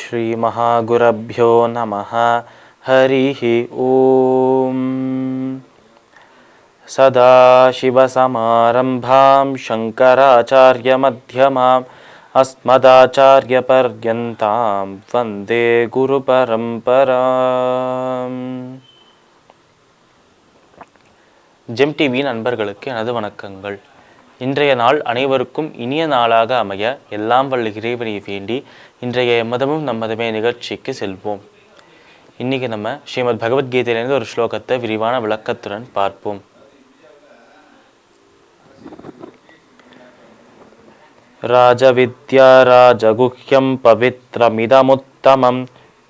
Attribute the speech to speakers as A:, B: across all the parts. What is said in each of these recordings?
A: ஸ்ரீ மகாகுரப்யோ நமஹ. ஹரிஹி ஓம். சதாசிவசமாரம்பாம் சங்கராச்சார்ய மத்யமாம் அஸ்மதாச்சார்ய பர்யந்தாம் வந்தே குரு பரம்பராம். GeM TV நண்பர்களுக்கு எனது வணக்கங்கள். இன்றைய நாள் அனைவருக்கும் இனிய நாளாக அமைய எல்லாம் வல்ல இறைவனை வேண்டி இன்றைய மதமும் நம்மதமே நிகழ்ச்சிக்கு செல்வோம். இன்னைக்கு நம்ம ஸ்ரீமத் பகவத்கீதையிலிருந்து ஒரு ஸ்லோகத்தை விரிவான விளக்கத்துடன் பார்ப்போம். ராஜவித்யா ராஜகுஹ்யம் பவித்ரமிதமுத்தமம்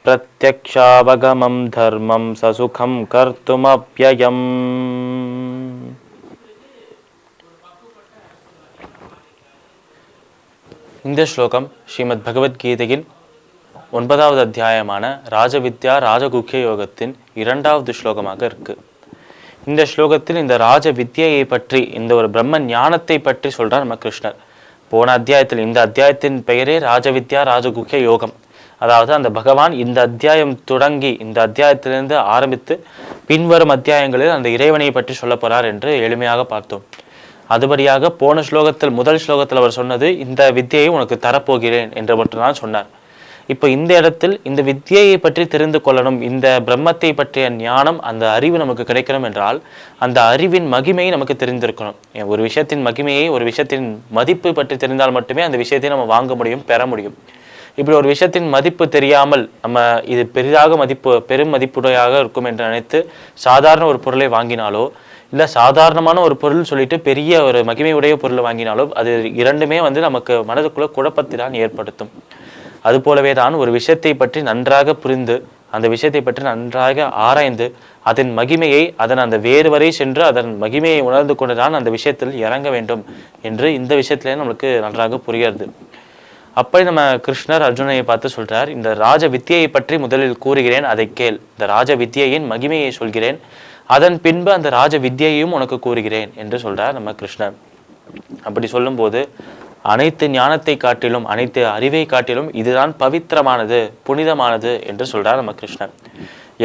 A: பிரத்யக்ஷாவகமம் தர்மம் சசுகம் கர்த்துமப்யயம். இந்த ஸ்லோகம் ஸ்ரீமத் பகவத்கீதையின் 9வது அத்தியாயமான ராஜவித்யா ராஜகுஹ்ய யோகத்தின் 2வது ஸ்லோகமாக இருக்கு. இந்த ஸ்லோகத்தில் இந்த ராஜ வித்யை பற்றி, இந்த ஒரு பிரம்ம ஞானத்தை பற்றி சொல்றார் நம்ம கிருஷ்ணர். போன அத்தியாயத்தில், இந்த அத்தியாயத்தின் பெயரே ராஜவித்யா ராஜகுஹ்ய யோகம். அதாவது அந்த பகவான் இந்த அத்தியாயம் தொடங்கி, இந்த அத்தியாயத்திலிருந்து ஆரம்பித்து பின்வரும் அத்தியாயங்களில் அந்த இறைவனை பற்றி சொல்ல போறார் என்று எளிமையாக பார்த்தோம். அதுபடியாக போன ஸ்லோகத்தில், முதல் ஸ்லோகத்தில் அவர் சொன்னது, இந்த வித்தியை உனக்கு தரப்போகிறேன் என்று மட்டும்தான் சொன்னார். இப்போ இந்த இடத்தில் இந்த வித்தியை பற்றி தெரிந்து கொள்ளணும், இந்த பிரம்மத்தை பற்றிய ஞானம், அந்த அறிவு நமக்கு கிடைக்கணும் என்றால் அந்த அறிவின் மகிமையை நமக்கு தெரிந்திருக்கணும். ஒரு விஷயத்தின் மகிமையை, ஒரு விஷயத்தின் மதிப்பு பற்றி தெரிந்தால் மட்டுமே அந்த விஷயத்தை நம்ம வாங்க முடியும், பெற முடியும். இப்படி ஒரு விஷயத்தின் மதிப்பு தெரியாமல் நம்ம இது பெரிதாக பெரும் மதிப்புடையாக இருக்கும் என்று நினைத்து சாதாரண ஒரு பொருளை வாங்கினாலோ, இல்லை சாதாரணமான ஒரு பொருள் சொல்லிட்டு பெரிய ஒரு மகிமையுடைய பொருளை வாங்கினாலோ, அது இரண்டுமே நமக்கு மனதுக்குள்ள குழப்பத்தை தான் ஏற்படுத்தும். அது போலவே தான் ஒரு விஷயத்தை பற்றி நன்றாக புரிந்து, அந்த விஷயத்தை பற்றி நன்றாக ஆராய்ந்து, அதன் மகிமையை, அதன் அந்த வேறு வரை சென்று அதன் மகிமையை உணர்ந்து கொண்டுதான் அந்த விஷயத்தில் இறங்க வேண்டும் என்று இந்த விஷயத்திலே நம்மளுக்கு நன்றாக புரிகிறது. அப்படி நம்ம கிருஷ்ணர் அர்ஜுனனை பார்த்து சொல்றார், இந்த ராஜ வித்தியை பற்றி முதலில் கூறுகிறேன், அதை கேள். இந்த ராஜ வித்தியின் மகிமையை சொல்கிறேன், அதன் பின்பு அந்த ராஜ வித்தியையும் உனக்கு கூறுகிறேன் என்று சொல்றார் நம்ம கிருஷ்ணர். அப்படி சொல்லும்போது அனைத்து ஞானத்தை காட்டிலும், அனைத்து அறிவை காட்டிலும் இதுதான் பவித்திரமானது, புனிதமானது என்று சொல்றார் நம்ம கிருஷ்ணர்.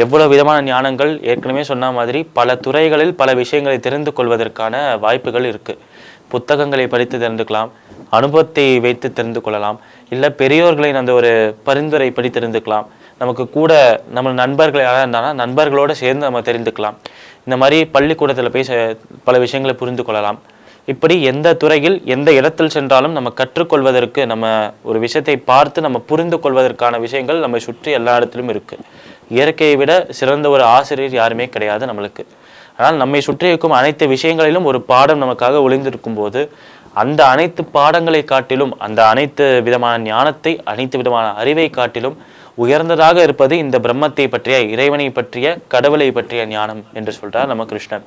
A: எவ்வளவு விதமான ஞானங்கள், ஏற்கனவே சொன்ன மாதிரி பல துறைகளில் பல விஷயங்களை தெரிந்து கொள்வதற்கான வாய்ப்புகள் இருக்கு. புத்தகங்களை படித்து தெரிந்துக்கலாம், அனுபவத்தை வைத்து தெரிந்து கொள்ளலாம், இல்லை பெரியோர்களின் அந்த ஒரு பரிந்துரை படி தெரிந்துக்கலாம், நமக்கு கூட நம்ம நண்பர்கள் யாராக இருந்தாலும் நண்பர்களோடு சேர்ந்து நம்ம தெரிந்துக்கலாம். இந்த மாதிரி பள்ளிக்கூடத்தில் போய் பல விஷயங்களை புரிந்து கொள்ளலாம். இப்படி எந்த துறையில் எந்த இடத்தில் சென்றாலும் நம்ம கற்றுக்கொள்வதற்கு, நம்ம ஒரு விஷயத்தை பார்த்து நம்ம புரிந்து கொள்வதற்கான விஷயங்கள் நம்ம சுற்றி எல்லா இடத்திலும் இருக்கு. இயற்கையை விட சிறந்த ஒரு ஆசிரியர் யாருமே கிடையாது நம்மளுக்கு. ஆனால் நம்மை சுற்றி இருக்கும் அனைத்து விஷயங்களிலும் ஒரு பாடம் நமக்காக ஒளிந்திருக்கும் போது, அந்த அனைத்து பாடங்களை காட்டிலும், அந்த அனைத்து விதமான ஞானத்தை, அனைத்து விதமான அறிவை காட்டிலும் உயர்ந்ததாக இருப்பது இந்த பிரம்மத்தை பற்றிய, இறைவனை பற்றிய, கடவுளை பற்றிய ஞானம் என்று சொல்றார் நம்ம கிருஷ்ணன்.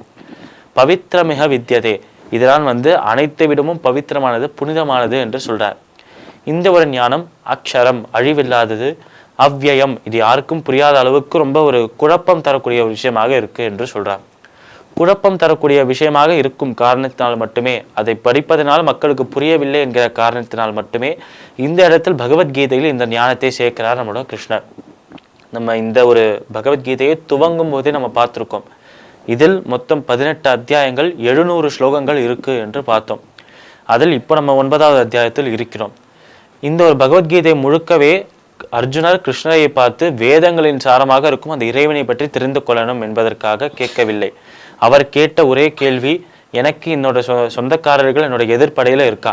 A: பவித்திரமிக வித்யதே, இதுதான் அனைத்தை விடமும் பவித்திரமானது, புனிதமானது என்று சொல்றார். இந்த ஒரு ஞானம் அக்ஷரம், அழிவில்லாதது, அவ்யயம், இது யாருக்கும் புரியாத அளவுக்கு ரொம்ப ஒரு குழப்பம் தரக்கூடிய ஒரு விஷயமாக இருக்கு என்று சொல்றார். குழப்பம் தரக்கூடிய விஷயமாக இருக்கும் காரணத்தினால் மட்டுமே, அதை படிப்பதனால் மக்களுக்கு புரியவில்லை என்கிற காரணத்தினால் மட்டுமே இந்த இடத்தில் பகவத்கீதையில் இந்த ஞானத்தை சேர்க்கிறார் நம்மளோட கிருஷ்ணர். நம்ம இந்த ஒரு பகவத்கீதையை துவங்கும் போதே நம்ம பார்த்துருக்கோம். இதில் மொத்தம் 18 அத்தியாயங்கள், 700 ஸ்லோகங்கள் இருக்கு என்று பார்த்தோம். அதில் இப்போ நம்ம 9வது அத்தியாயத்தில் இருக்கிறோம். இந்த ஒரு பகவத்கீதை முழுக்கவே அர்ஜுனர் கிருஷ்ணரை பார்த்து வேதங்களின் சாரமாக இருக்கும் அந்த இறைவனை பற்றி தெரிந்து கொள்ளணும் என்பதற்காக கேட்கவில்லை. அவர் கேட்ட ஒரே கேள்வி, எனக்கு என்னோட சொந்தக்காரர்கள் என்னோட எதிர்ப்படையில இருக்கா,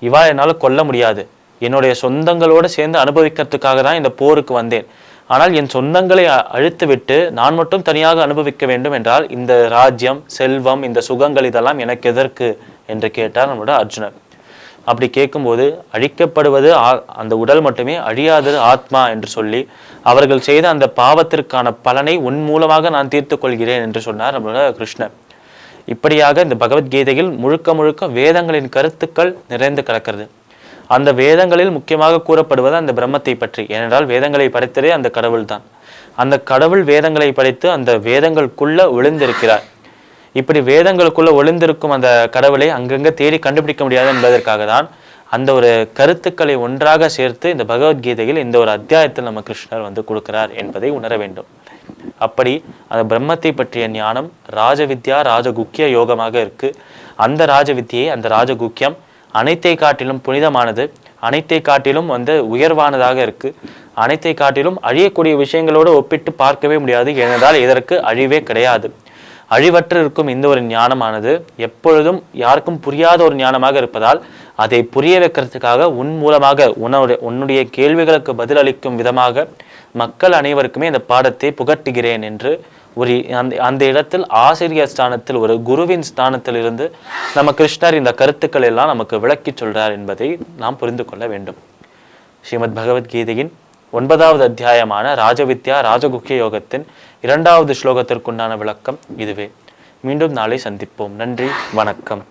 A: இவா என்னால் கொல்ல முடியாது, என்னுடைய சொந்தங்களோடு சேர்ந்து அனுபவிக்கிறதுக்காக தான் இந்த போருக்கு வந்தேன், ஆனால் என் சொந்தங்களை அழித்து விட்டு நான் மட்டும் தனியாக அனுபவிக்க வேண்டும் என்றால் இந்த ராஜ்யம், செல்வம், இந்த சுகங்கள் இதெல்லாம் எனக்கு எதற்கு என்று கேட்டார் நம்மளோட அர்ஜுனர். அப்படி கேட்கும்போது, அழிக்கப்படுவது அந்த உடல் மட்டுமே, அழியாதது ஆத்மா என்று சொல்லி அவர்கள் செய்த அந்த பாவத்திற்கான பலனை உன் மூலமாக நான் தீர்த்து கொள்கிறேன் என்று சொன்னார் நம்மளோட கிருஷ்ணர். இப்படியாக இந்த பகவத்கீதையில் முழுக்க முழுக்க வேதங்களின் கருத்துக்கள் நிறைந்து கிடக்கிறது. அந்த வேதங்களில் முக்கியமாக கூறப்படுவது அந்த பிரம்மத்தை பற்றி. ஏனென்றால் வேதங்களை படைத்ததே அந்த கடவுள் தான். அந்த கடவுள் வேதங்களை படைத்து அந்த வேதங்களுக்குள்ள ஒளிந்திருக்கிறார். இப்படி வேதங்களுக்குள்ள ஒளிந்திருக்கும் அந்த கடவுளை அங்கங்க தேடி கண்டுபிடிக்க முடியாது என்பதற்காக தான் அந்த ஒரு கருத்துக்களை ஒன்றாக சேர்த்து இந்த பகவத்கீதையில் இந்த ஒரு அத்தியாயத்தில் நம்ம கிருஷ்ணர் வந்து கொடுக்கிறார் என்பதை உணர வேண்டும். அப்படி அந்த பிரம்மத்தை பற்றிய ஞானம் ராஜவித்யா ராஜகுக்கிய யோகமாக இருக்கு. அந்த ராஜவித்தியை, அந்த ராஜகுக்கியம் அனைத்தை காட்டிலும் புனிதமானது, அனைத்தை காட்டிலும் வந்து உயர்வானதாக இருக்கு. அனைத்தை காட்டிலும் அழியக்கூடிய விஷயங்களோடு ஒப்பிட்டு பார்க்கவே முடியாது. ஏனென்றால் இதற்கு அழிவே கிடையாது. அழிவற்று இருக்கும் இந்த ஒரு ஞானமானது எப்பொழுதும் யாருக்கும் புரியாத ஒரு ஞானமாக இருப்பதால் அதை புரிய வைக்கிறதுக்காக உன் மூலமாக உன்னுடைய கேள்விகளுக்கு பதிலளிக்கும் விதமாக மக்கள் அனைவருக்குமே இந்த பாடத்தை புகட்டுகிறேன் என்று ஒரு அந்த இடத்தில் ஆசிரியர் ஸ்தானத்தில், ஒரு குருவின் ஸ்தானத்தில் இருந்து நம்ம கிருஷ்ணர் இந்த கருத்துக்கள் எல்லாம் நமக்கு விளக்கி சொல்றார் என்பதை நாம் புரிந்து கொள்ள வேண்டும். ஸ்ரீமத் பகவத்கீதையின் 9வது அத்தியாயமான ராஜவித்யா ராஜகுக்கிய யோகத்தின் 2வது ஸ்லோகத்திற்குண்டான விளக்கம் இதுவே. மீண்டும் நாளை சந்திப்போம். நன்றி, வணக்கம்.